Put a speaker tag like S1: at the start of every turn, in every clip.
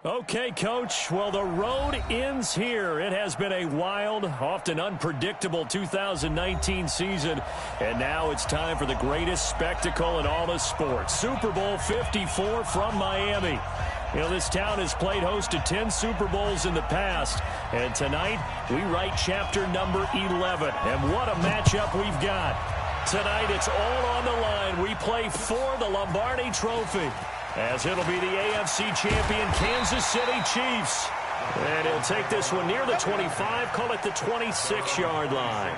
S1: Okay, Coach. Well, the road ends here. It has been a wild, often unpredictable 2019 season. And now it's time for the greatest spectacle in all of sports. Super Bowl 54 from Miami. You know, this town has played host to 10 Super Bowls in the past. And tonight, we write chapter number 11. And what a matchup we've got. Tonight, it's all on the line. We play for the Lombardi Trophy, as it'll be the AFC champion Kansas City Chiefs. And he'll take this one near the 25, call it the 26-yard line.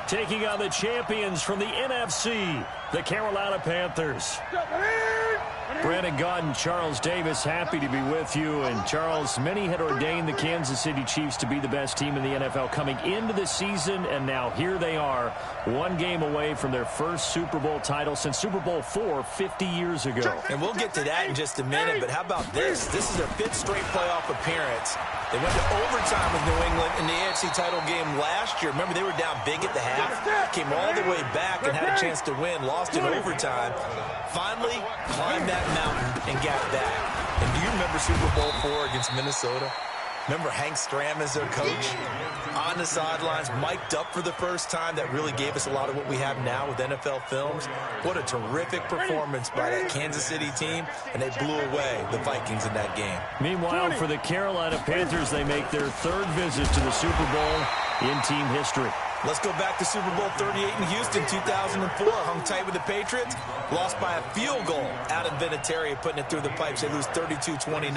S1: Taking on the champions from the NFC, the Carolina Panthers. Brandon Gaudin and Charles Davis, happy to be with you. And Charles, many had ordained the Kansas City Chiefs to be the best team in the NFL coming into the season, and now here they are, one game away from their first Super Bowl title since Super Bowl IV 50 years ago.
S2: And we'll get to that in just a minute, but how about this? This is their 5th straight playoff appearance. They went to overtime with New England in the AFC title game last year. Remember, they were down big at the half, came all the way back and had a chance to win, lost in overtime. Finally, climbed that mountain and got back. And do you remember Super Bowl IV against Minnesota? Remember Hank Stram as their coach? On the sidelines, mic'd up for the first time. That really gave us a lot of what we have now with NFL films. What a terrific performance by that Kansas City team, and they blew away the Vikings in that game.
S1: Meanwhile, for the Carolina Panthers, they make their 3rd visit to the Super Bowl in team history.
S2: Let's go back to Super Bowl 38 in Houston, 2004. Hung tight with the Patriots. Lost by a field goal out of Vinatieri, putting it through the pipes. They lose 32-29.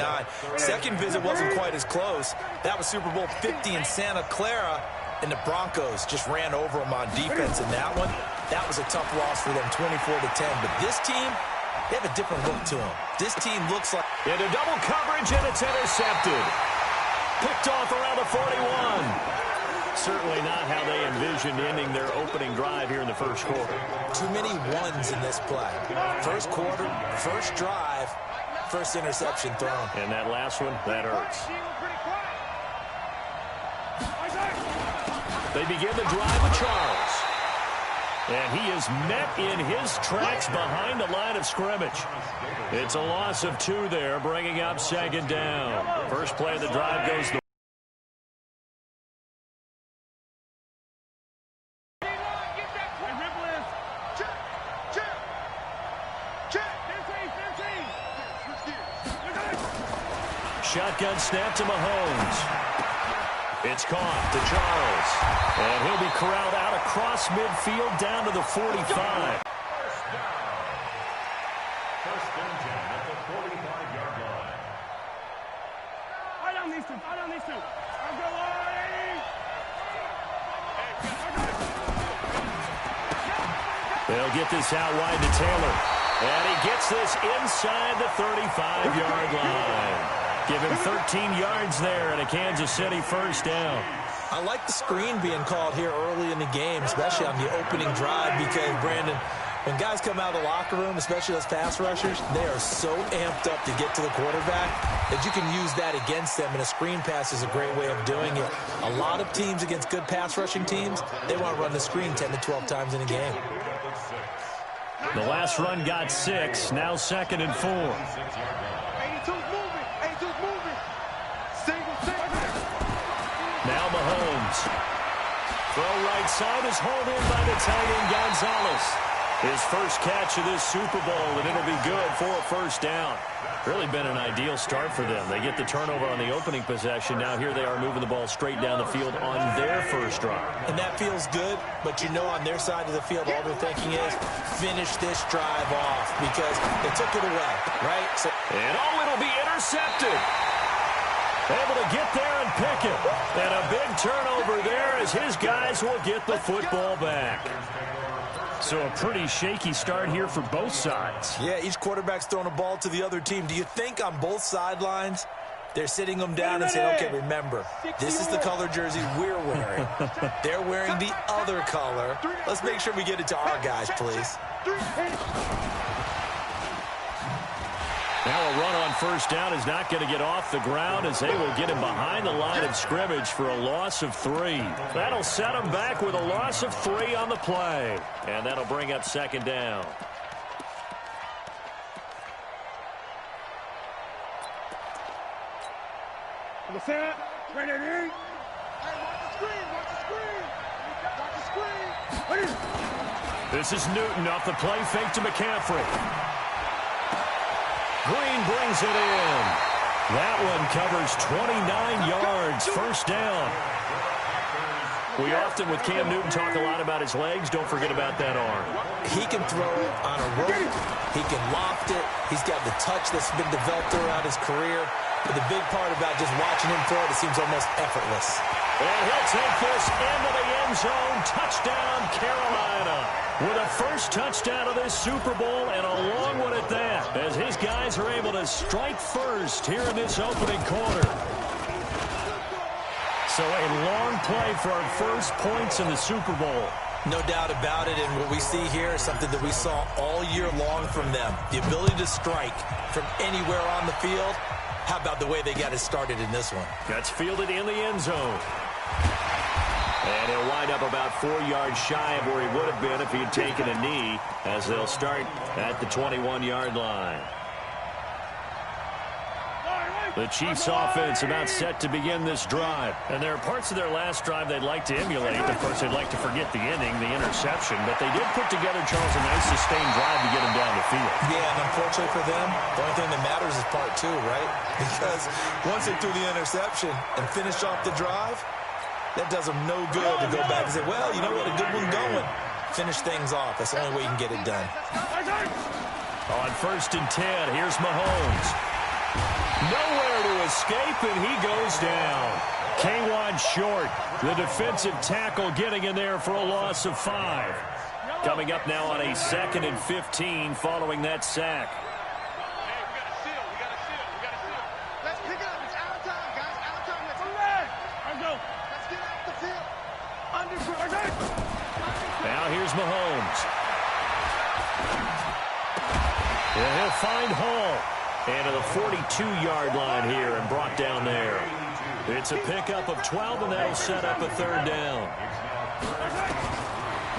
S2: Second visit wasn't quite as close. That was Super Bowl 50 in Santa Clara, and the Broncos just ran over them on defense in that one. That was a tough loss for them, 24-10. But this team, they have a different look to them. This team looks like...
S1: Into double coverage, and it's intercepted. Picked off around the 41. Certainly not how they envisioned ending their opening drive here in the first quarter.
S2: Too many ones in this play. First quarter, first drive, first interception thrown.
S1: And that last one, that hurts. They begin the drive with Charles. And he is met in his tracks behind the line of scrimmage. It's a loss of 2 there, bringing up 2nd down. First play of the drive goes the shotgun snap to Mahomes. It's caught to Charles. And he'll be corralled out across midfield down to the 45.
S3: First and 10 at the 45-yard line.
S4: I don't need to. I'll go away.
S1: They'll get this out wide to Taylor. And he gets this inside the 35-yard line. Give him 13 yards there and a Kansas City first down.
S2: I like the screen being called here early in the game, especially on the opening drive, because, Brandon, when guys come out of the locker room, especially those pass rushers, they are so amped up to get to the quarterback that you can use that against them, and a screen pass is a great way of doing it. A lot of teams against good pass rushing teams, they want to run the screen 10 to 12 times in a game.
S1: The last run got 6, now 2nd and 4. Now Mahomes. Throw right side is hauled in by the tight end Gonzalez. His first catch of this Super Bowl, and it'll be good for a first down. Really been an ideal start for them. They get the turnover on the opening possession. Now here they are moving the ball straight down the field on their first drive.
S2: And that feels good, but you know on their side of the field all they're thinking is finish this drive off because they took it away, right? So
S1: and it'll be intercepted. Able to get there and pick it. And a big turnover there as his guys will get the football back. So a pretty shaky start here for both sides.
S2: Yeah, each quarterback's throwing a ball to the other team. Do you think on both sidelines they're sitting them down and saying, okay, remember, this is the color jersey we're wearing. They're wearing the other color. Let's make sure we get it to our guys, please.
S1: Now a run on first down is not going to get off the ground as they will get him behind the line of scrimmage for a loss of 3. That'll set him back with a loss of 3 on the play. And that'll bring up 2nd down.
S4: Understand? Right there,
S5: Hey, watch the screen. Watch the screen. Watch the screen.
S1: This is Newton off the play fake to McCaffrey. Green brings it in. That one covers 29 yards. First down. We often, with Cam Newton, talk a lot about his legs. Don't forget about that arm.
S2: He can throw it on a rope. He can loft it. He's got the touch that's been developed throughout his career. But the big part about just watching him throw it seems almost effortless.
S1: And he'll take this into the end zone. Touchdown, Carolina. With a first touchdown of this Super Bowl, and a long one at that, as his guys are able to strike first here in this opening quarter. So a long play for our first points in the Super Bowl.
S2: No doubt about it, and what we see here is something that we saw all year long from them. The ability to strike from anywhere on the field. How about the way they got it started in this one?
S1: That's fielded in the end zone. And he'll wind up about 4 yards shy of where he would have been if he had taken a knee, as they'll start at the 21-yard line. The Chiefs offense about set to begin this drive. And there are parts of their last drive they'd like to emulate. Of course, they'd like to forget the ending, the interception. But they did put together, Charles, a nice sustained drive to get them down the field.
S2: Yeah, and unfortunately for them, the only thing that matters is part two, right? Because once they threw the interception and finished off the drive, that does them no good to go back and say, well, you know what, a good one going. Finish things off. That's the only way you can get it done.
S1: On 1st and 10, here's Mahomes. Nowhere to escape, and he goes down. K-Wan short, the defensive tackle getting in there for a loss of 5. Coming up now on a 2nd and 15 following that sack.
S5: Let's pick it up. It's out of time, guys. Out of time. Let's go. Let's get off the field.
S1: Now here's Mahomes. Yeah, he'll find Hall. And to the 42-yard line here and brought down there. It's a pickup of 12, and that'll set up a 3rd down.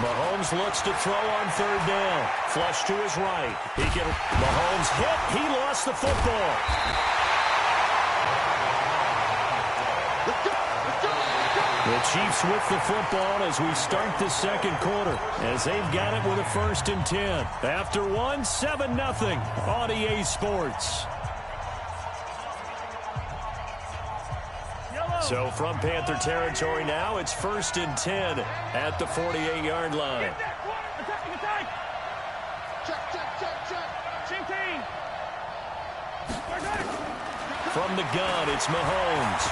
S1: Mahomes looks to throw on 3rd down. Flush to his right. Mahomes hit. He lost the football. The Chiefs with the football as we start the 2nd quarter, as they've got it with a 1st and 10. After 7-0 on EA Sports. So from Panther territory now, it's 1st and 10 at the 48-yard line. From the gun, it's Mahomes.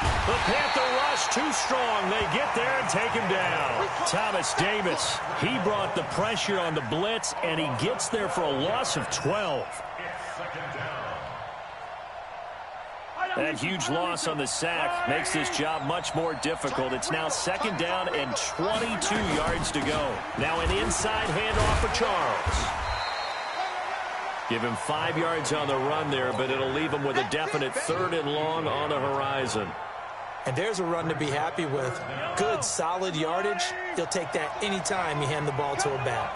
S1: The Panther rush too strong. They get there and take him down. Thomas Davis, he brought the pressure on the blitz, and he gets there for a loss of 12. That huge loss on the sack makes this job much more difficult. It's now 2nd down and 22 yards to go. Now an inside handoff for Charles. Give him 5 yards on the run there, but it'll leave him with a definite 3rd and long on the horizon.
S2: And there's a run to be happy with. Good, solid yardage. He'll take that any time you hand the ball to a back.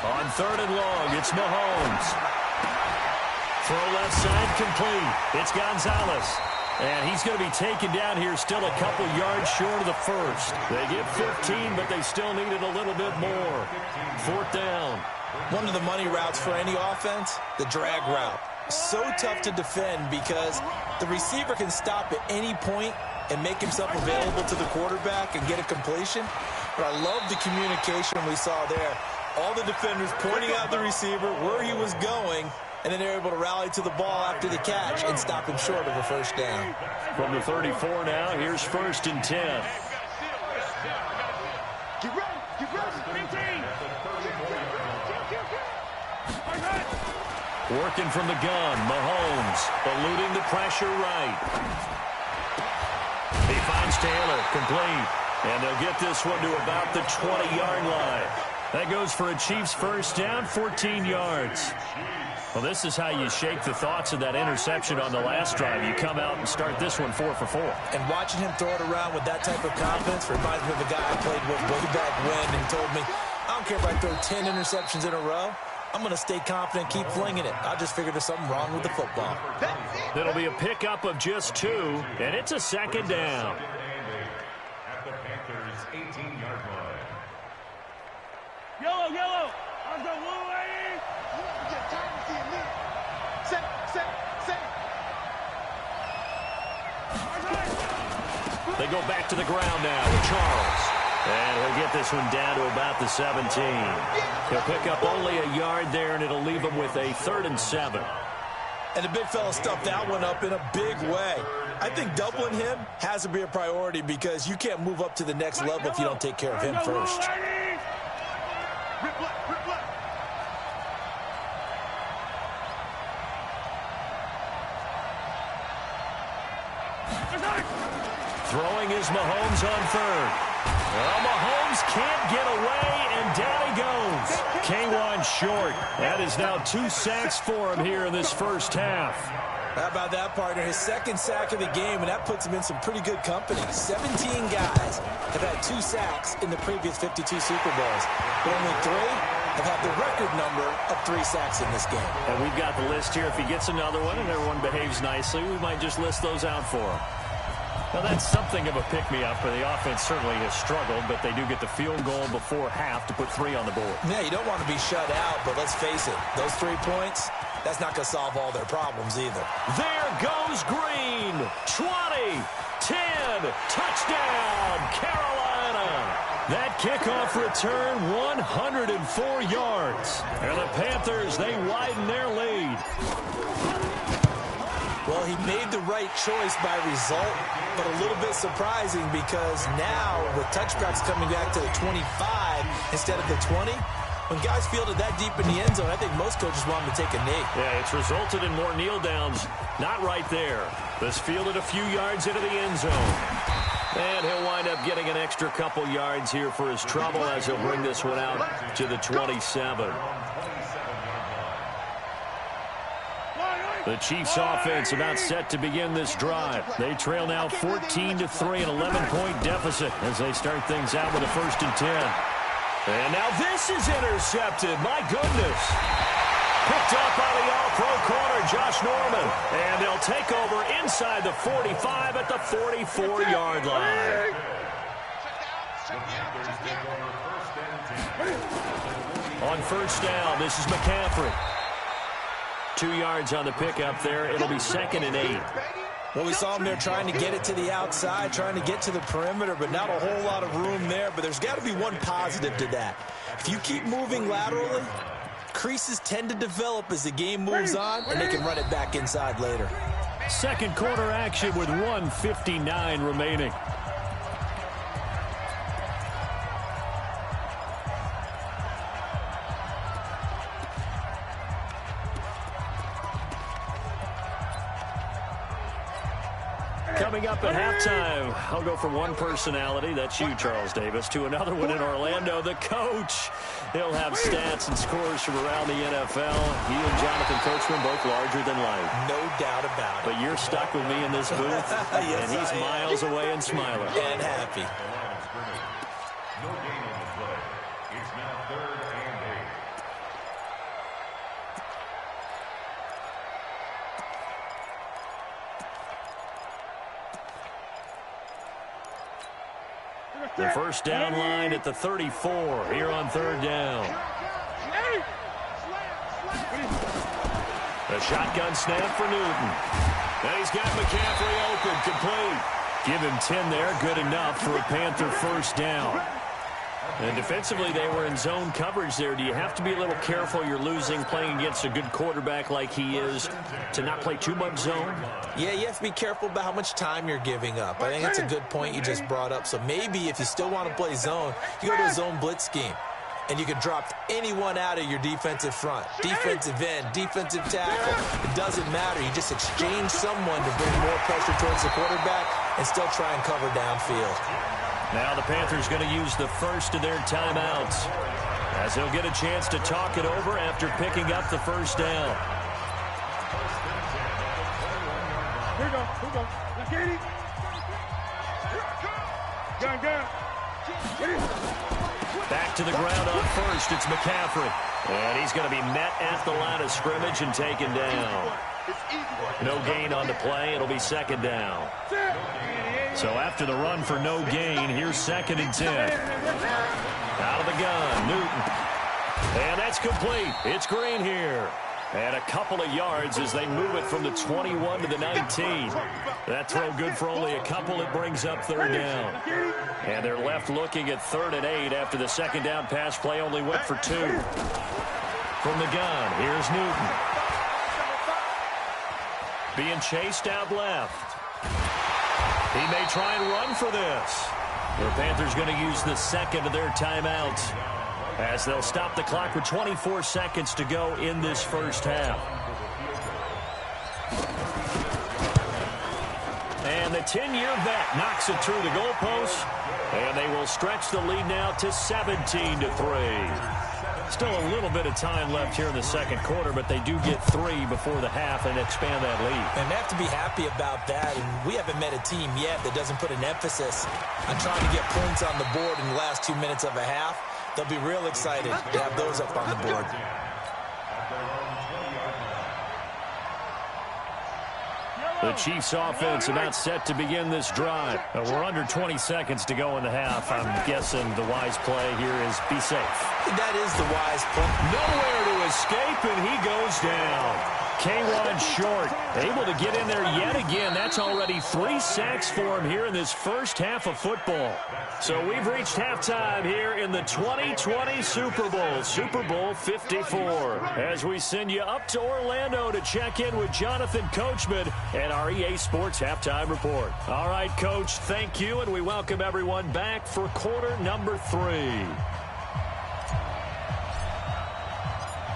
S1: On 3rd and long, it's Mahomes. Throw left side complete. It's Gonzalez. And he's going to be taken down here still a couple yards short of the 1st. They get 15, but they still needed a little bit more. 4th down.
S2: One of the money routes for any offense, the drag route. So tough to defend because the receiver can stop at any point and make himself available to the quarterback and get a completion. But I love the communication we saw there. All the defenders pointing out the receiver, where he was going, and then they're able to rally to the ball after the catch and stop him short of a 1st down.
S1: From the 34 now, here's 1st and 10.
S5: Get ready.
S1: Working from the gun, Mahomes eluding the pressure right. He finds Taylor, complete. And they'll get this one to about the 20-yard line. That goes for a Chiefs 1st down, 14 yards. Well, this is how you shake the thoughts of that interception on the last drive. You come out and start this one 4 for 4.
S2: And watching him throw it around with that type of confidence reminds me of a guy I played with way back when and told me, I don't care if I throw 10 interceptions in a row. I'm going to stay confident, keep flinging it. I just figured there's something wrong with the football.
S1: It'll be a pickup of just 2, and it's a second down.
S3: At the Panthers' 18-yard line.
S4: Yellow, yellow. Let's go, Blue Lady.
S5: Get time to see a minute. Set.
S1: They go back to the ground now with Charles. And he'll get this one down to about the 17. He'll pick up only a yard there, and it'll leave him with a 3rd and 7.
S2: And the big fella stuffed that one up in a big way. I think doubling him has to be a priority because you can't move up to the next level if you don't take care of him first.
S5: Rip left.
S1: Throwing is Mahomes on 3rd. Well, Mahomes can't get away, and down he goes. K1 short. That is now 2 sacks for him here in this first half.
S2: How about that, partner? His 2nd sack of the game, and that puts him in some pretty good company. 17 guys have had 2 sacks in the previous 52 Super Bowls, but only 3 have had the record number of 3 sacks in this game.
S1: And we've got the list here. If he gets another one and everyone behaves nicely, we might just list those out for him. Well, that's something of a pick-me-up, for the offense certainly has struggled, but they do get the field goal before half to put 3 on the board.
S2: Yeah, you don't want to be shut out, but let's face it, those 3 points, that's not going to solve all their problems either.
S1: There goes Green. 20, 10, touchdown, Carolina. That kickoff return, 104 yards. And the Panthers, they widen their lead.
S2: Well, he made the right choice by result, but a little bit surprising because now with touchbacks coming back to the 25 instead of the 20, when guys fielded that deep in the end zone, I think most coaches want him to take a knee.
S1: Yeah, it's resulted in more kneel downs. Not right there. This fielded a few yards into the end zone. And he'll wind up getting an extra couple yards here for his trouble as he'll bring this one out to the 27. The Chiefs offense about set to begin this drive. They trail now 14-3, an 11-point deficit as they start things out with a 1st and 10. And now this is intercepted. My goodness. Picked up by the all-pro corner, Josh Norman. And they'll take over inside the 45 at the 44-yard line. On 1st down, this is McCaffrey. 2 yards on the pickup there. It'll be 2nd and 8.
S2: Well, we saw him there trying to get it to the outside, trying to get to the perimeter, but not a whole lot of room there. But there's got to be one positive to that. If you keep moving laterally, creases tend to develop as the game moves on, and they can run it back inside later.
S1: 2nd quarter action with 1:59 remaining. Coming up at halftime, I'll go from one personality, that's you, Charles Davis, to another one in Orlando, the coach. He'll have stats and scores from around the NFL. He and Jonathan Coachman both larger than life.
S2: No doubt about it.
S1: But you're stuck with me in this booth,
S2: yes,
S1: and he's miles away and smiling.
S2: And happy.
S3: No gain on the play. It's now 3rd and 8.
S1: The 1st down line at the 34 here on 3rd down. A shotgun snap for Newton. And he's got McCaffrey open, complete. Give him 10 there, good enough for a Panther 1st down. And defensively, they were in zone coverage there. Do you have to be a little careful? You're losing playing against a good quarterback like he is to not play too much zone?
S2: Yeah, you have to be careful about how much time you're giving up. I think that's a good point you just brought up. So maybe if you still want to play zone, you go to a zone blitz scheme. And you can drop anyone out of your defensive front. Defensive end, defensive tackle. It doesn't matter. You just exchange someone to bring more pressure towards the quarterback and still try and cover downfield.
S1: Now the Panthers going to use the first of their timeouts as they'll get a chance to talk it over after picking up the 1st down.
S4: Here we go. Here we go. Now, Katie. Gun. Ready?
S1: Back to the ground on first. It's McCaffrey. And he's going to be met at the line of scrimmage and taken down. No gain on the play. It'll be second down. So after the run for no gain, here's 2nd and 10. Out of the gun, Newton. And that's complete. It's Green here. And a couple of yards as they move it from the 21 to the 19. That throw good for only a couple. It brings up 3rd down. And they're left looking at 3rd and 8 after the 2nd down pass play only went for 2. From the gun, here's Newton. Being chased out left. He may try and run for this. The Panthers going to use the 2nd of their timeouts, as they'll stop the clock with 24 seconds to go in this first half. And the 10-year vet knocks it through the goalpost, and they will stretch the lead now to 17-3. Still a little bit of time left here in the 2nd quarter, but they do get 3 before the half and expand that lead.
S2: And they have to be happy about that, and we haven't met a team yet that doesn't put an emphasis on trying to get points on the board in the last 2 minutes of a half. They'll be real excited to have those up on the board.
S1: The Chiefs offense about set to begin this drive. We're under 20 seconds to go in the half. I'm guessing the wise play here is be safe.
S2: That is the wise play.
S1: Nowhere to escape, and he goes down. K1 short, able to get in there yet again. That's already 3 sacks for him here in this first half of football. So we've reached halftime here in the 2020 Super Bowl, Super Bowl 54. As we send you up to Orlando to check in with Jonathan Coachman and our EA Sports Halftime Report. All right, Coach, thank you, and we welcome everyone back for quarter number 3.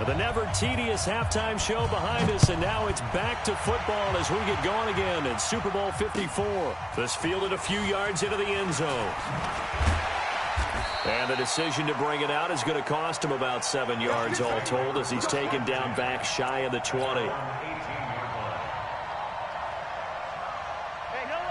S1: The never tedious halftime show behind us, and now it's back to football as we get going again in Super Bowl 54. This fielded a few yards into the end zone. And the decision to bring it out is going to cost him about 7 yards all told, as he's taken down back shy of the 20.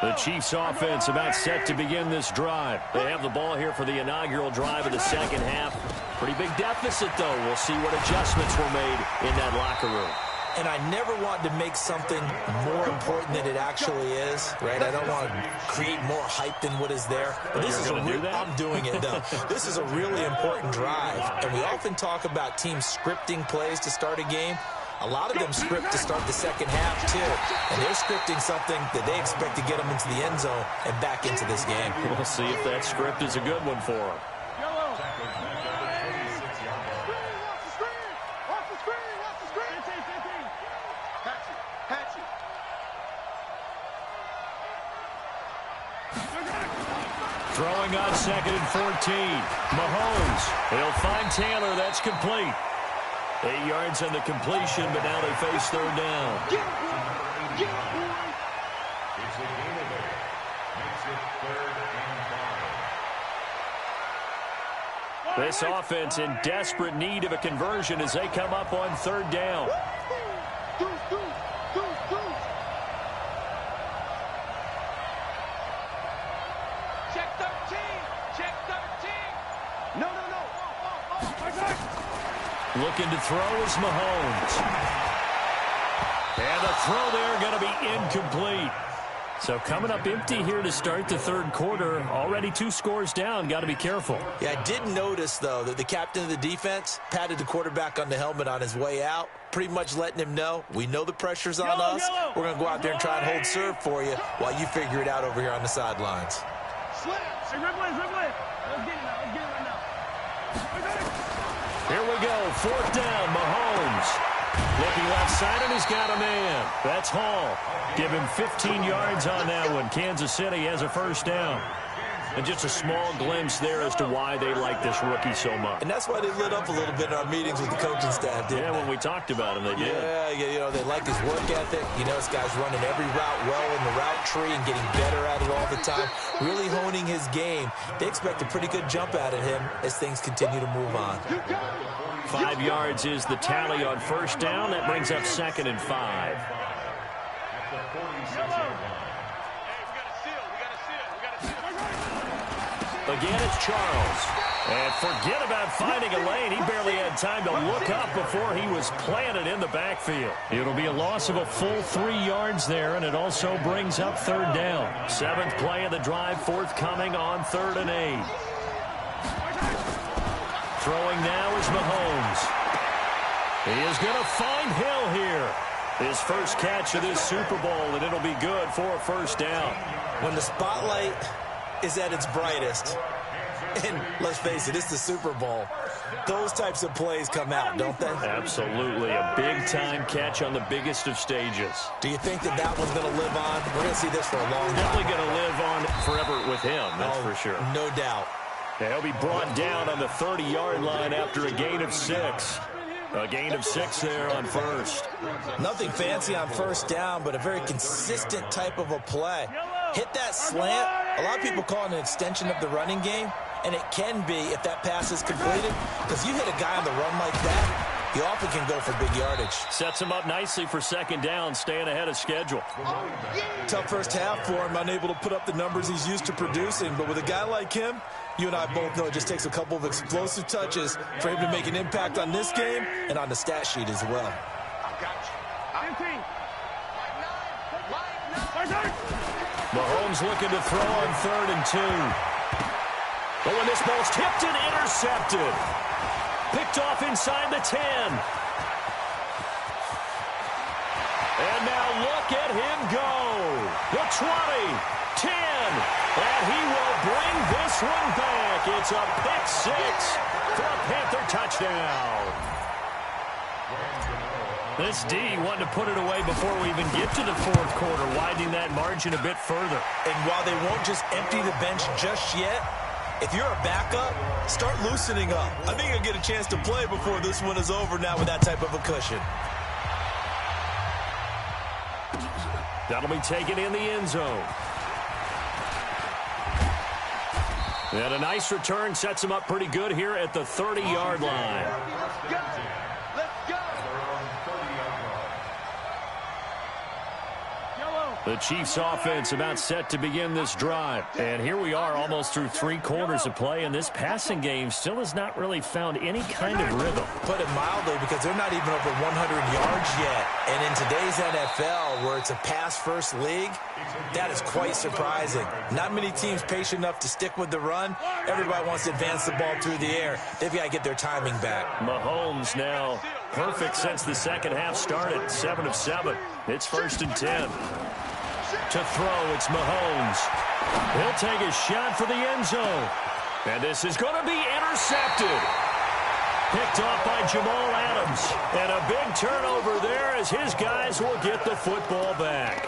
S1: The Chiefs offense about set to begin this drive. They have the ball here for the inaugural drive of the second half. Pretty big deficit, though. We'll see what adjustments were made in that locker room.
S2: And I never want to make something more important than it actually is, right? I don't want to create more hype than what is there. But this is I'm doing it, though. This is a really important drive. And we often talk about teams scripting plays to start a game. A lot of them script to start the second half, too. And they're scripting something that they expect to get them into the end zone and back into this game.
S1: We'll see if that script is a good one for them. Throwing on 2nd and 14. Mahomes. He'll find Taylor. That's complete. 8 yards on the completion, but now they face 3rd down.
S3: It's a gain of 8. Makes it 3rd and 5.
S1: This offense in desperate need of a conversion as they come up on 3rd down.
S5: Check 13. Check 13. No.
S1: Looking to throw is Mahomes. And the throw there going to be incomplete. So coming up empty here to start the 3rd quarter. Already 2 scores down. Got to be careful.
S2: Yeah, I did notice, though, that the captain of the defense patted the quarterback on the helmet on his way out, pretty much letting him know, we know the pressure's on us. We're going to go out there and try and hold serve for you while you figure it out over here on the sidelines.
S4: Hey, Ripley. Let's get it right now.
S1: Here we go. 4th down. Mahomes. Looking left side, and he's got a man. That's Hall. Give him 15 yards on that one. Kansas City has a 1st down. And just a small glimpse there as to why they like this rookie so much.
S2: And that's why they lit up a little bit in our meetings with the coaching staff, didn't they?
S1: When we talked about him, they did.
S2: Yeah, they like his work ethic. This guy's running every route well in the route tree and getting better at it all the time, really honing his game. They expect a pretty good jump out of him as things continue to move on.
S1: 5 yards is the tally on 1st down. That brings up 2nd and 5.
S3: At the 46-yard line.
S5: Hey, we got to seal.
S1: Again, it's Charles. And forget about finding a lane. He barely had time to look up before he was planted in the backfield. It'll be a loss of a full 3 yards there, and it also brings up third down. 7th play of the drive, forthcoming on 3rd and 8. Throwing now is Mahomes. He is going to find Hill here. His first catch of this Super Bowl, and it'll be good for a first down.
S2: When the spotlight is at its brightest, and let's face it, it's the Super Bowl, those types of plays come out, don't they?
S1: Absolutely. A big-time catch on the biggest of stages.
S2: Do you think that that one's going to live on? We're going to see this for a long time.
S1: Definitely going to live on forever with him, that's for sure.
S2: No doubt.
S1: He'll be brought down on the 30-yard line after a gain of 6. A gain of 6 there on first.
S2: Nothing fancy on first down, but a very consistent type of a play. Hit that slant. A lot of people call it an extension of the running game, and it can be if that pass is completed, because you hit a guy on the run like that, you often can go for big yardage.
S1: Sets him up nicely for second down, staying ahead of schedule.
S2: Tough first half for him, unable to put up the numbers he's used to producing, but with a guy like him, you and I both know it just takes a couple of explosive touches for him to make an impact on this game and on the stat sheet as well.
S1: Mahomes looking to throw on 3rd and 2. But when this ball's tipped and intercepted. Picked off inside the 10. And now look at him go. The 20, 10, and he will bring this one back. It's a pick 6 for a Panther touchdown. This D wanted to put it away before we even get to the 4th quarter, widening that margin a bit further.
S2: And while they won't just empty the bench just yet, if you're a backup, start loosening up. I think you'll get a chance to play before this one is over now with that type of a cushion.
S1: That'll be taken in the end zone. And a nice return sets him up pretty good here at the 30-yard line. The Chiefs offense about set to begin this drive. And here we are almost through 3 quarters of play, and this passing game still has not really found any kind of rhythm.
S2: Put it mildly, because they're not even over 100 yards yet. And in today's NFL, where it's a pass-first league, that is quite surprising. Not many teams patient enough to stick with the run. Everybody wants to advance the ball through the air. They've got to get their timing back.
S1: Mahomes now perfect since the second half started. 7 of 7. It's 1st and 10. To throw, it's Mahomes. He'll take a shot for the end zone. And this is going to be intercepted. Picked off by Jamal Adams. And a big turnover there as his guys will get the football back.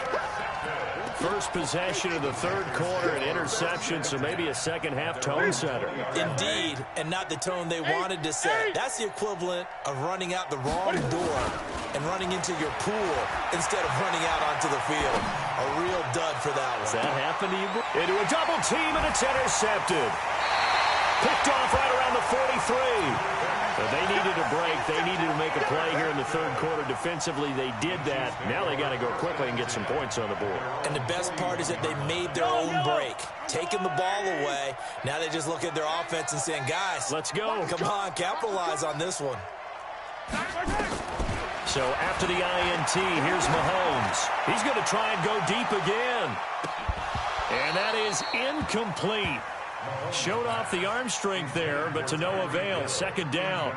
S1: First possession of the 3rd quarter, an interception, so maybe a second-half tone setter.
S2: Indeed, and not the tone they wanted to set. That's the equivalent of running out the wrong door and running into your pool instead of running out onto the field. A real dud for that one.
S1: Does that happen to you? Into a double team, and it's intercepted. Picked off right around the 43. So they needed a break. They needed to make a play here in the 3rd quarter. Defensively, they did that. Now they got to go quickly and get some points on the board.
S2: And the best part is that they made their own break. Taking the ball away. Now they just look at their offense and saying, guys,
S1: let's go.
S2: Come on, capitalize on this one.
S1: So after the INT, here's Mahomes. He's going to try and go deep again. And that is incomplete. Showed off the arm strength there, but to no avail. 2nd down.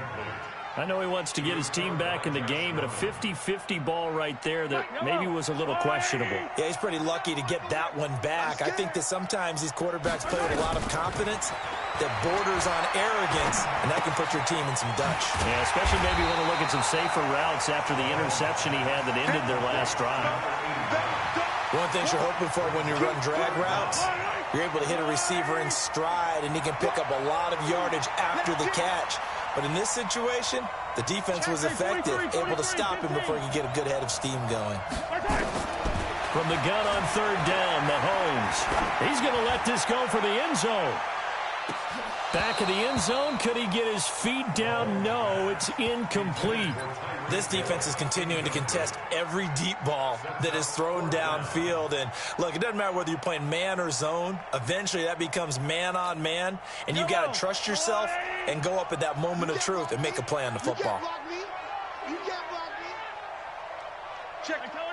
S1: I know he wants to get his team back in the game, but a 50-50 ball right there that maybe was a little questionable.
S2: Yeah, he's pretty lucky to get that one back. I think that sometimes these quarterbacks play with a lot of confidence that borders on arrogance, and that can put your team in some Dutch.
S1: Yeah, especially maybe want to look at some safer routes after the interception he had that ended their last drive.
S2: One thing you're hoping for when you run drag routes, you're able to hit a receiver in stride, and he can pick up a lot of yardage after the catch. But in this situation, the defense was effective, able to stop him before he could get a good head of steam going.
S1: From the gun on 3rd down, Mahomes. He's going to let this go for the end zone. Back of the end zone. Could he get his feet down? No, it's incomplete.
S2: This defense is continuing to contest every deep ball that is thrown downfield. And, look, it doesn't matter whether you're playing man or zone. Eventually, that becomes man-on-man. And you've got to trust yourself and go up at that moment of truth and make a play on the football.
S5: You can't block me.
S4: Check it, color.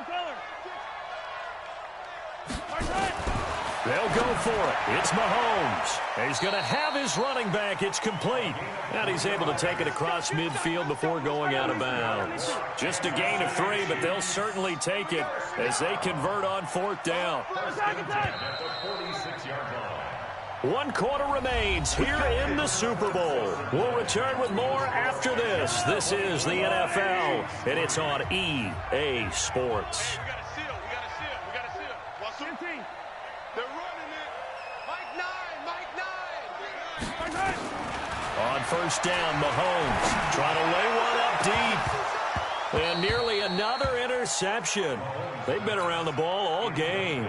S1: They'll go for it. It's Mahomes. He's going to have his running back. It's complete. And he's able to take it across midfield before going out of bounds. Just a gain of 3, but they'll certainly take it as they convert on 4th down. 1 quarter remains here in the Super Bowl. We'll return with more after this. This is the NFL, and it's on EA Sports.
S5: We got to seal. Watch 15. They're running it. Mike 9.
S1: On 1st down, Mahomes trying to lay one up deep. And nearly another interception. They've been around the ball all game.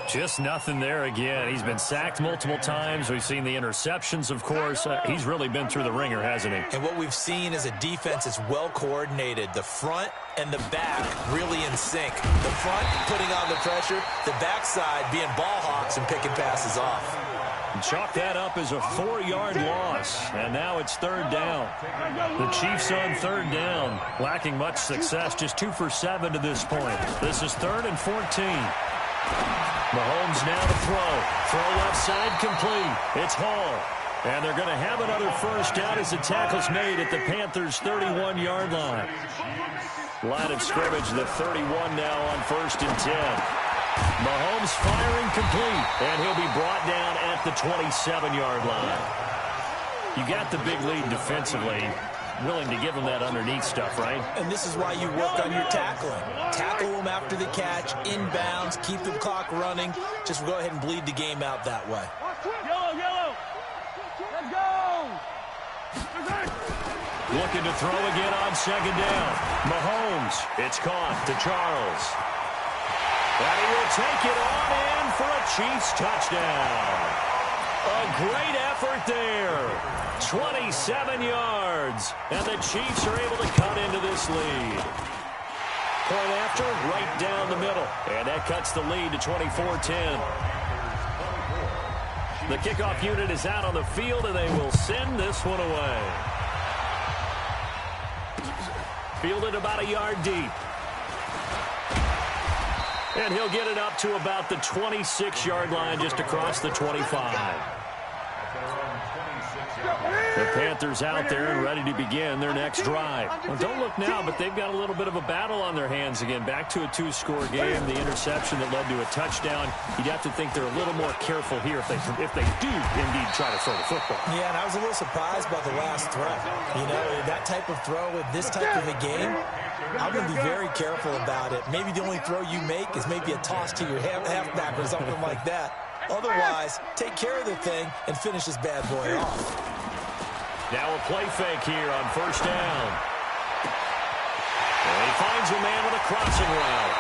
S1: Just nothing there again. He's been sacked multiple times. We've seen the interceptions, of course. He's really been through the ringer, hasn't he?
S2: And what we've seen is a defense that's well coordinated. The front and the back really in sync. The front putting on the pressure, the backside being ball hawks and picking passes off.
S1: Chalk that up as a 4-yard loss, and now it's 3rd down. The Chiefs on 3rd down, lacking much success, just 2 for 7 to this point. This is 3rd and 14. Mahomes now to throw. Throw left side complete. It's Hall. And they're going to have another 1st down as the tackle's made at the Panthers' 31-yard line. Line of scrimmage, the 31 now on 1st and 10. Mahomes firing complete, and he'll be brought down at the 27-yard line. You got the big lead defensively. Willing to give him that underneath stuff, right?
S2: And this is why you work on your tackling. Tackle them after the catch, inbounds, keep the clock running. Just go ahead and bleed the game out that way.
S4: Yellow. Let's go.
S1: Looking to throw again on 2nd down. Mahomes. It's caught to Charles. And he will take it on in for a Chiefs touchdown. A great effort there. 27 yards. And the Chiefs are able to cut into this lead. Point after, right down the middle. And that cuts the lead to 24-10. The kickoff unit is out on the field, and they will send this one away. Fielded about a yard deep. And he'll get it up to about the 26-yard line, just across the 25. The Panthers out there and ready to begin their next drive. Well, don't look now, but they've got a little bit of a battle on their hands again. Back to a 2-score game. The interception that led to a touchdown. You'd have to think they're a little more careful here if they do indeed try to throw the football.
S2: Yeah, and I was a little surprised by the last throw. You know, that type of throw with this type of a game, I'm going to be very careful about it. Maybe the only throw you make is maybe a toss to your halfback or something like that. Otherwise, take care of the thing and finish this bad boy off.
S1: Now a play fake here on 1st down. And he finds a man with a crossing route.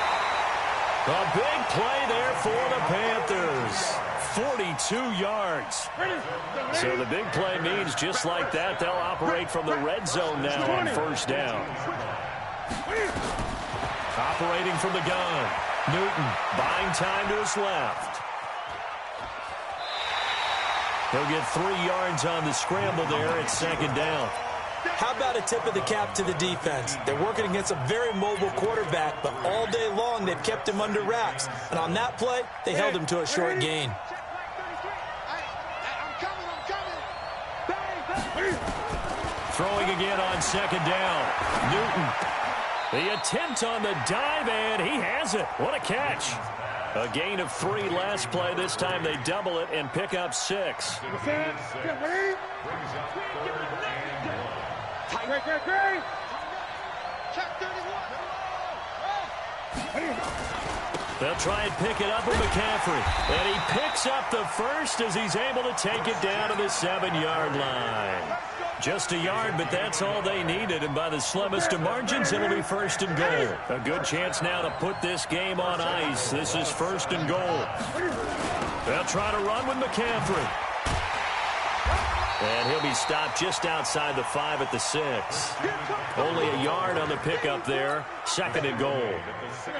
S1: A big play there for the Panthers. 42 yards. So the big play means just like that, they'll operate from the red zone now on 1st down. Operating from the gun. Newton buying time to his left. He'll get 3 yards on the scramble there at 2nd down.
S2: How about a tip of the cap to the defense? They're working against a very mobile quarterback, but all day long they've kept him under wraps. And on that play, they held him to a short gain.
S1: Throwing again on 2nd down. Newton. The attempt on the dive, and he has it. What a catch. A gain of 3 last play. This time they double it and pick up 6. They'll try and pick it up with McCaffrey. And he picks up the first as he's able to take it down to the 7-yard line. Just a yard, but that's all they needed. And by the slimmest of margins, it'll be 1st and goal. A good chance now to put this game on ice. This is 1st and goal. They'll try to run with McCaffrey. And he'll be stopped just outside the 5 at the 6. Only a yard on the pickup there. 2nd and goal.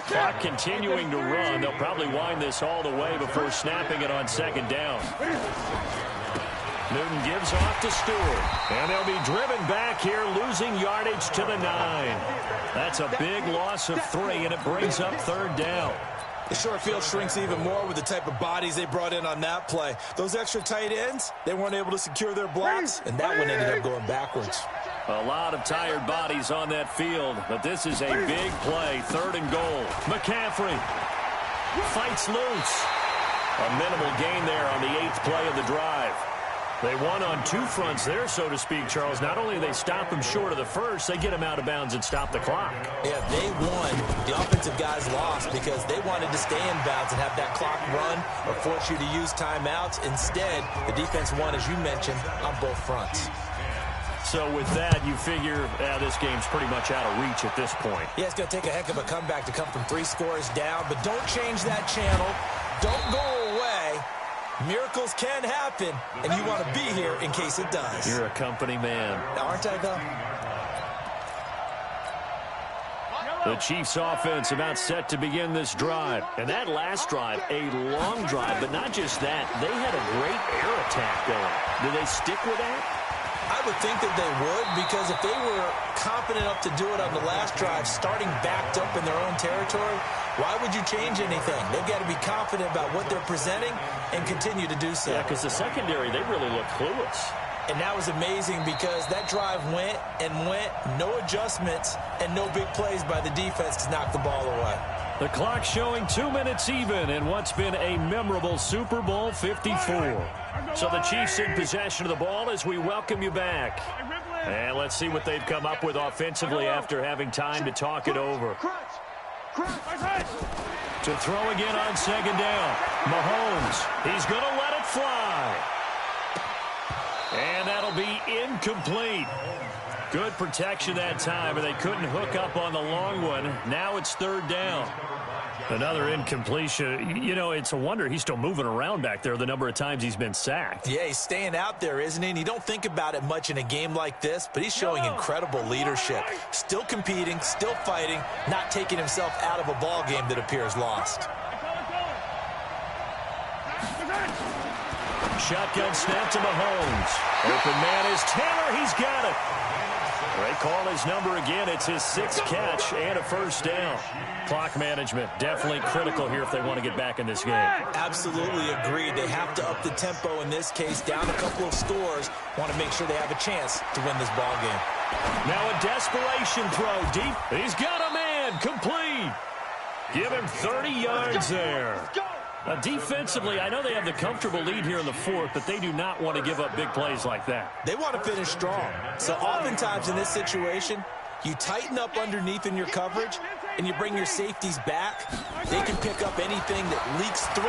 S1: Clock continuing to run. They'll probably wind this all the way before snapping it on 2nd down. Newton gives off to Stewart. And they'll be driven back here, losing yardage to the 9. That's a big loss of 3, and it brings up 3rd down.
S2: The short field shrinks even more with the type of bodies they brought in on that play. Those extra tight ends, they weren't able to secure their blocks, and that one ended up going backwards.
S1: A lot of tired bodies on that field, but this is a big play. 3rd and goal. McCaffrey fights loose. A minimal gain there on the 8th play of the drive. They won on 2 fronts there, so to speak, Charles. Not only do they stop him short of the first, they get him out of bounds and stop the clock.
S2: Yeah, they won. The offensive guys lost because they wanted to stay in bounds and have that clock run or force you to use timeouts. Instead, the defense won, as you mentioned, on both fronts.
S1: So with that, you figure this game's pretty much out of reach at this point.
S2: Yeah, it's going to take a heck of a comeback to come from 3 scores down, but don't change that channel. Don't go away. Miracles can happen, and you want to be here in case it does.
S1: You're a company man.
S2: Aren't I, though?
S1: The Chiefs' offense about set to begin this drive. And that last drive, a long drive, but not just that. They had a great air attack going. Do they stick with that?
S2: I would think that they would, because if they were confident enough to do it on the last drive, starting backed up in their own territory, why would you change anything? They've got to be confident about what they're presenting and continue to do so.
S1: Yeah, because the secondary, they really look clueless.
S2: And that was amazing because that drive went and went, no adjustments, and no big plays by the defense to knock the ball away.
S1: The clock showing 2 minutes even in what's been a memorable Super Bowl 54. So the Chiefs in possession of the ball as we welcome you back. And let's see what they've come up with offensively after having time to talk it over. To throw again on 2nd down. Mahomes, he's going to let it fly. And that'll be incomplete. Good protection that time, and they couldn't hook up on the long one. Now it's 3rd down. Another incompletion. You know, it's a wonder he's still moving around back there the number of times he's been sacked.
S2: Yeah, he's staying out there, isn't he? And you don't think about it much in a game like this, but he's showing incredible leadership. Still competing, still fighting, not taking himself out of a ball game that appears lost.
S1: Shotgun snap to Mahomes. Open man is Taylor. He's got it. They call his number again. It's his 6th catch and a 1st down. Clock management definitely critical here if they want to get back in this game.
S2: Absolutely agreed. They have to up the tempo in this case, down a couple of scores. Want to make sure they have a chance to win this ball game.
S1: Now a desperation throw deep. He's got a man complete. Give him 30 yards there. Defensively, I know they have the comfortable lead here in the 4th, but they do not want to give up big plays like that.
S2: They want to finish strong. So oftentimes in this situation, you tighten up underneath in your coverage, and you bring your safeties back. They can pick up anything that leaks through.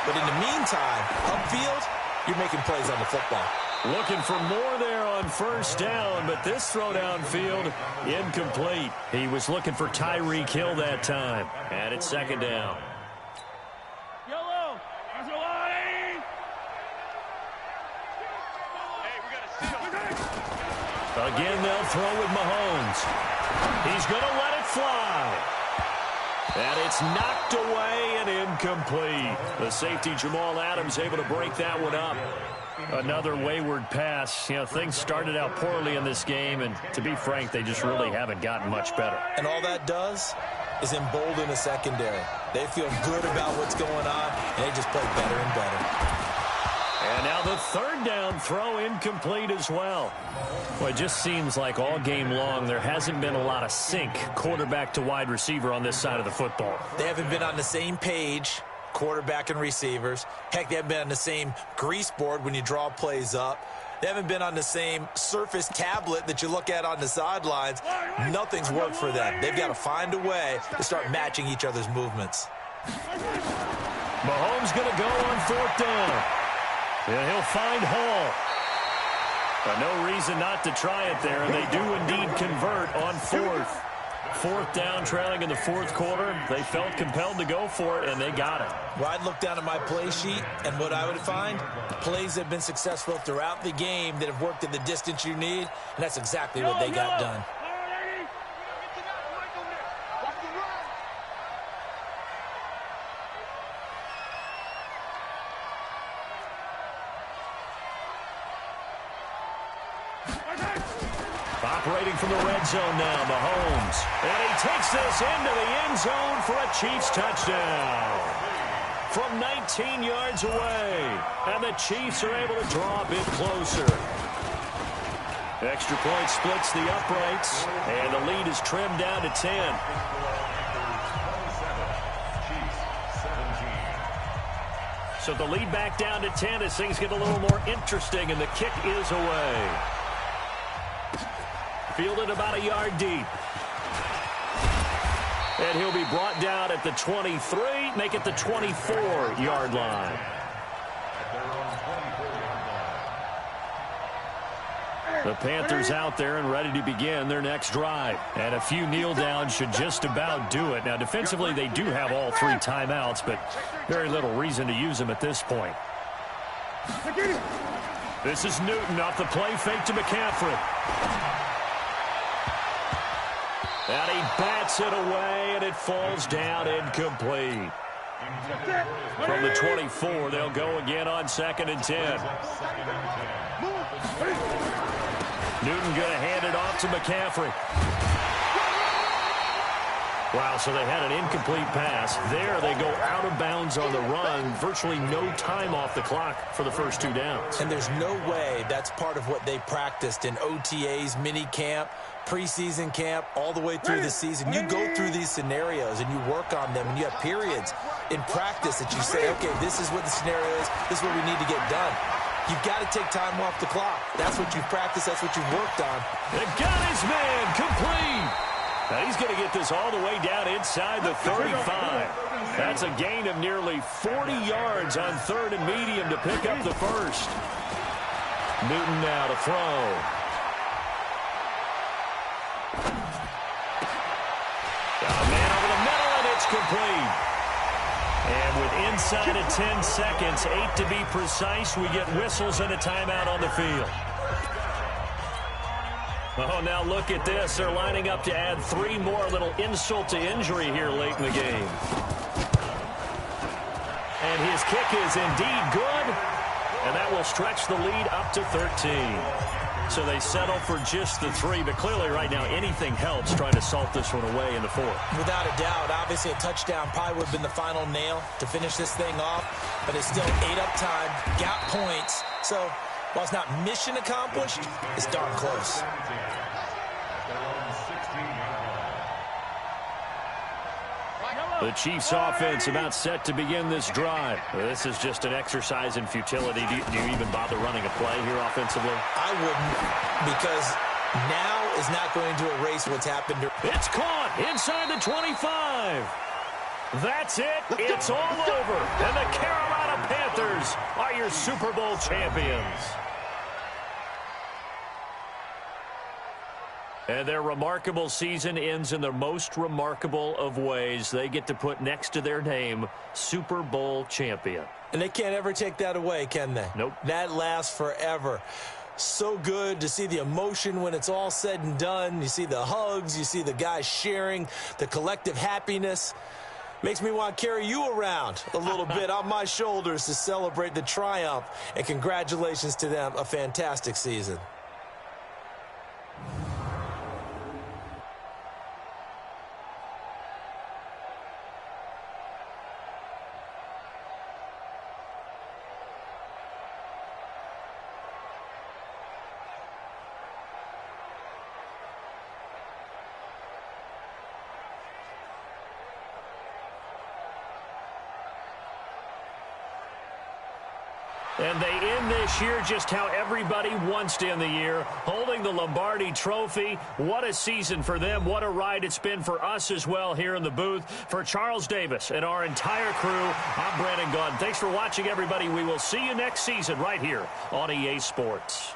S2: But in the meantime, upfield, you're making plays on the football.
S1: Looking for more there on 1st down, but this throw downfield, incomplete. He was looking for Tyreek Hill that time. And it's 2nd down. Again, they'll throw with Mahomes. He's going to let it fly. And it's knocked away and incomplete. The safety, Jamal Adams, able to break that one up. Another wayward pass. You know, things started out poorly in this game, and to be frank, they just really haven't gotten much better.
S2: And all that does is embolden the secondary. They feel good about what's going on, and they just play better and better.
S1: And now the 3rd down throw incomplete as well. Well, it just seems like all game long there hasn't been a lot of sync quarterback to wide receiver on this side of the football.
S2: They haven't been on the same page, quarterback and receivers. Heck, they haven't been on the same grease board when you draw plays up. They haven't been on the same Surface tablet that you look at on the sidelines. Nothing's worked for them. They've got to find a way to start matching each other's movements.
S1: Mahomes going to go on 4th down. And he'll find Hall. No reason not to try it there, and they do indeed convert on 4th. Fourth down, trailing in the fourth quarter. They felt compelled to go for it, and they got it.
S2: Well, I'd look down at my play sheet, and what I would find, plays that have been successful throughout the game that have worked at the distance you need, and that's exactly what they got done.
S1: Operating from the red zone now, Mahomes. And he takes this into the end zone for a Chiefs touchdown. From 19 yards away. And the Chiefs are able to draw a bit closer. Extra point splits the uprights. And the lead is trimmed down to 10. So the lead back down to 10 as things get a little more interesting, and the kick is away. Fielded about a yard deep. And he'll be brought down at the 23, make it the 24-yard line. The Panthers out there and ready to begin their next drive. And a few kneel downs should just about do it. Now, defensively, they do have all three timeouts, but very little reason to use them at this point. This is Newton off the play fake to McCaffrey. And he bats it away, and it falls down incomplete. From the 24, they'll go again on 2nd and 10. Newton going to hand it off to McCaffrey. Wow, so they had an incomplete pass. There they go out of bounds on the run. Virtually no time off the clock for the first two downs.
S2: And there's no way that's part of what they practiced in OTAs, mini camp, preseason camp, all the way through the season. You go through these scenarios and you work on them, and you have periods in practice that you say, okay, this is what the scenario is. This is what we need to get done. You've got to take time off the clock. That's what you've practiced. That's what you've worked on.
S1: They got his man complete. Now he's going to get this all the way down inside the 35. That's a gain of nearly 40 yards on 3rd and medium to pick up the first. Newton now to throw. Got a man over the middle, and it's complete. And with inside of 10 seconds, 8 to be precise, we get whistles and a timeout on the field. Oh, now look at this. They're lining up to add 3 more. A little insult to injury here late in the game. And his kick is indeed good. And that will stretch the lead up to 13. So they settle for just the 3. But clearly right now anything helps trying to salt this one away in the 4th.
S2: Without a doubt. Obviously a touchdown probably would have been the final nail to finish this thing off. But it's still 8 up time. Got points. So while it's not mission accomplished, it's darn close.
S1: The Chiefs offense about set to begin this drive. This is just an exercise in futility. Do you even bother running a play here offensively?
S2: I wouldn't, because now is not going to erase what's happened.
S1: It's caught inside the 25. That's it. It's all over. And the Carolina Panthers are your Super Bowl champions. And their remarkable season ends in the most remarkable of ways. They get to put next to their name, Super Bowl champion.
S2: And they can't ever take that away, can they?
S1: Nope.
S2: That lasts forever. So good to see the emotion when it's all said and done. You see the hugs. You see the guys sharing, the collective happiness. Makes me want to carry you around a little bit on my shoulders to celebrate the triumph. And congratulations to them. A fantastic season.
S1: And they end this year just how everybody wants to end the year, holding the Lombardi Trophy. What a season for them. What a ride it's been for us as well here in the booth. For Charles Davis and our entire crew, I'm Brandon Gaudin. Thanks for watching, everybody. We will see you next season right here on EA Sports.